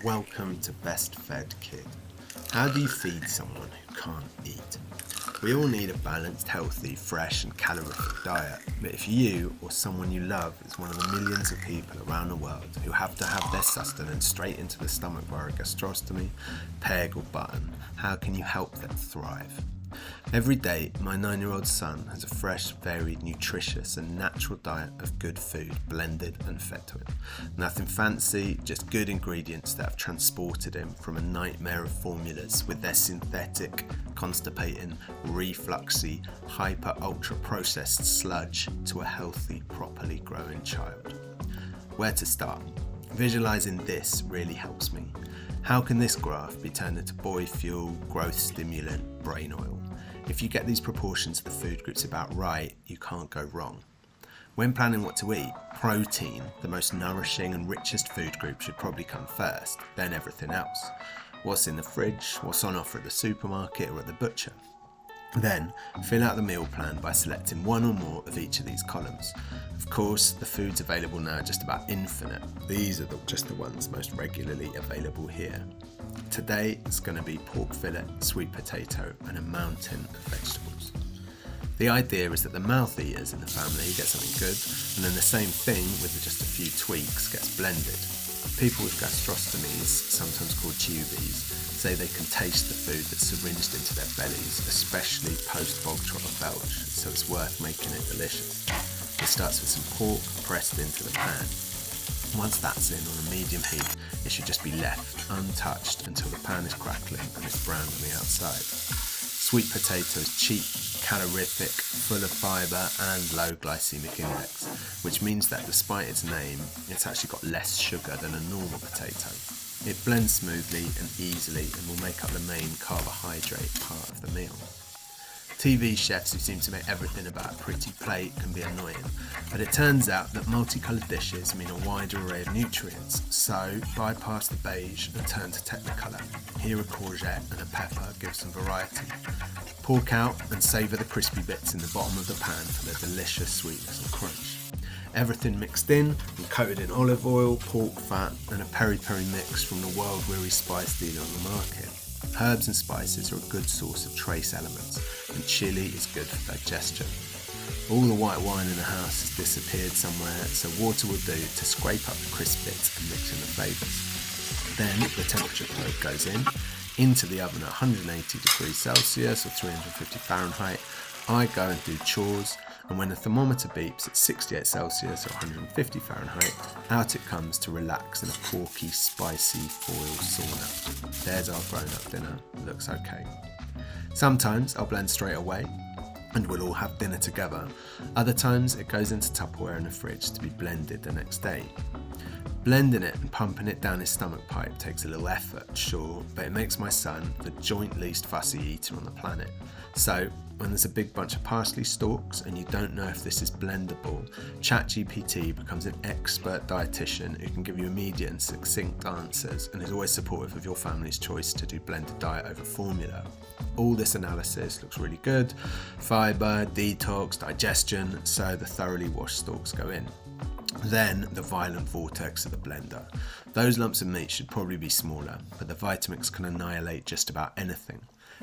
Welcome to Best Fed Kid. How do you feed someone who can't eat? We all need a balanced, healthy, fresh and calorific diet, but if you or someone you love is one of the millions of people around the world who have to have their sustenance straight into the stomach via a gastrostomy, peg or button, how can you help them thrive? Every day, my 9-year-old son has a fresh, varied, nutritious and natural diet of good food blended and fed to him. Nothing fancy, just good ingredients that have transported him from a nightmare of formulas with their synthetic, constipating, refluxy, hyper-ultra-processed sludge to a healthy, properly growing child. Where to start? Visualising this really helps me. How can this graph be turned into boy fuel, growth stimulant, brain oil? If you get these proportions of the food groups about right, you can't go wrong. When planning what to eat, protein, the most nourishing and richest food group, should probably come first, then everything else. What's in the fridge, what's on offer at the supermarket or at the butcher. Then, fill out the meal plan by selecting one or more of each of these columns. Of course, the foods available now are just about infinite. These are just the ones most regularly available here. Today, it's going to be pork fillet, sweet potato, and a mountain of vegetables. The idea is that the mouth eaters in the family get something good, and then the same thing with just a few tweaks gets blended. People with gastrostomies, sometimes called tubies, say they can taste the food that's syringed into their bellies, especially post-bog trotter belch, so it's worth making it delicious. It starts with some pork pressed into the pan. Once that's in on a medium heat, it should just be left untouched until the pan is crackling and it's brown on the outside. Sweet potato is cheap, calorific, full of fibre and low glycemic index, which means that despite its name, it's actually got less sugar than a normal potato. It blends smoothly and easily and will make up the main carbohydrate part of the meal. TV chefs who seem to make everything about a pretty plate can be annoying, but it turns out that multicoloured dishes mean a wide array of nutrients, so bypass the beige and turn to Technicolor. Here a courgette and a pepper give some variety. Pork out and savour the crispy bits in the bottom of the pan for their delicious sweetness and crunch. Everything mixed in and coated in olive oil, pork fat and a peri-peri mix from the world-weary spice dealer on the market. Herbs and spices are a good source of trace elements, and chili is good for digestion. All the white wine in the house has disappeared somewhere, so water will do to scrape up the crisp bits and mix in the flavours. Then the temperature probe goes into the oven at 180 degrees Celsius or 350 Fahrenheit. I go and do chores, and when the thermometer beeps at 68 Celsius or 150 Fahrenheit, out it comes to relax in a porky, spicy foil sauna. There's our grown-up dinner. Looks okay. Sometimes I'll blend straight away, and we'll all have dinner together. Other times it goes into Tupperware in the fridge to be blended the next day. Blending it and pumping it down his stomach pipe takes a little effort, sure, but it makes my son the joint least fussy eater on the planet. So, when there's a big bunch of parsley stalks and you don't know if this is blendable, ChatGPT becomes an expert dietitian who can give you immediate and succinct answers and is always supportive of your family's choice to do blended diet over formula. All this analysis looks really good: fibre, detox, digestion, so the thoroughly washed stalks go in. Then the violent vortex of the blender. Those lumps of meat should probably be smaller, but the Vitamix can annihilate just about anything.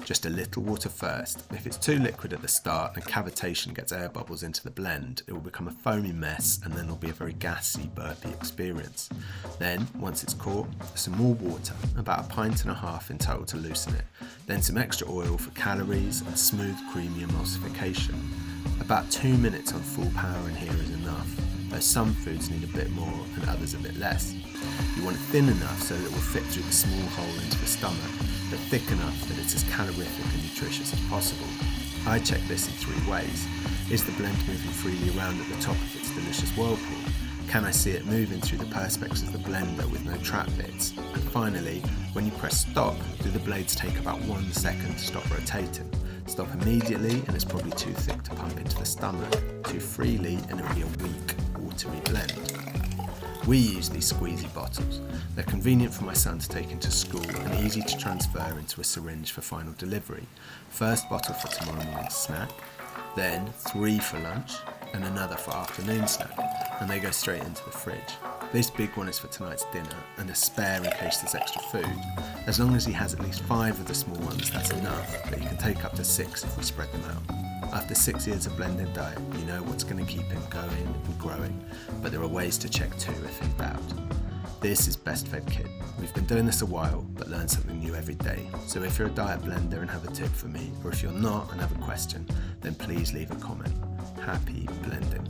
Just a little water first. If it's too liquid at the start and cavitation gets air bubbles into the blend, it will become a foamy mess and then it'll be a very gassy, burpy experience. Then, once it's caught, some more water, about 1.5 pints in total to loosen it. Then some extra oil for calories and smooth, creamy emulsification. About 2 minutes on full power in here is enough, though some foods need a bit more and others a bit less. You want it thin enough so that it will fit through the small hole into the stomach, but thick enough that it's as calorific and nutritious as possible. I check this in 3 ways. Is the blend moving freely around at the top of its delicious whirlpool? Can I see it moving through the perspex of the blender with no trap bits? And finally, when you press stop, do the blades take about 1 second to stop rotating? Stop immediately and it's probably too thick to pump into the stomach. Too freely and it'll be a weak, watery blend. We use these squeezy bottles. They're convenient for my son to take into school and easy to transfer into a syringe for final delivery. First bottle for tomorrow morning's snack, then 3 for lunch, and another for afternoon snack, and they go straight into the fridge. This big one is for tonight's dinner and a spare in case there's extra food. As long as he has at least 5 of the small ones, that's enough, but you can take up to 6 if we spread them out. After 6 years of blended diet, you know what's going to keep him going and growing, but there are ways to check too if in doubt. This is Best Fed Kid. We've been doing this a while, but learn something new every day. So if you're a diet blender and have a tip for me, or if you're not and have a question, then please leave a comment. Happy blending.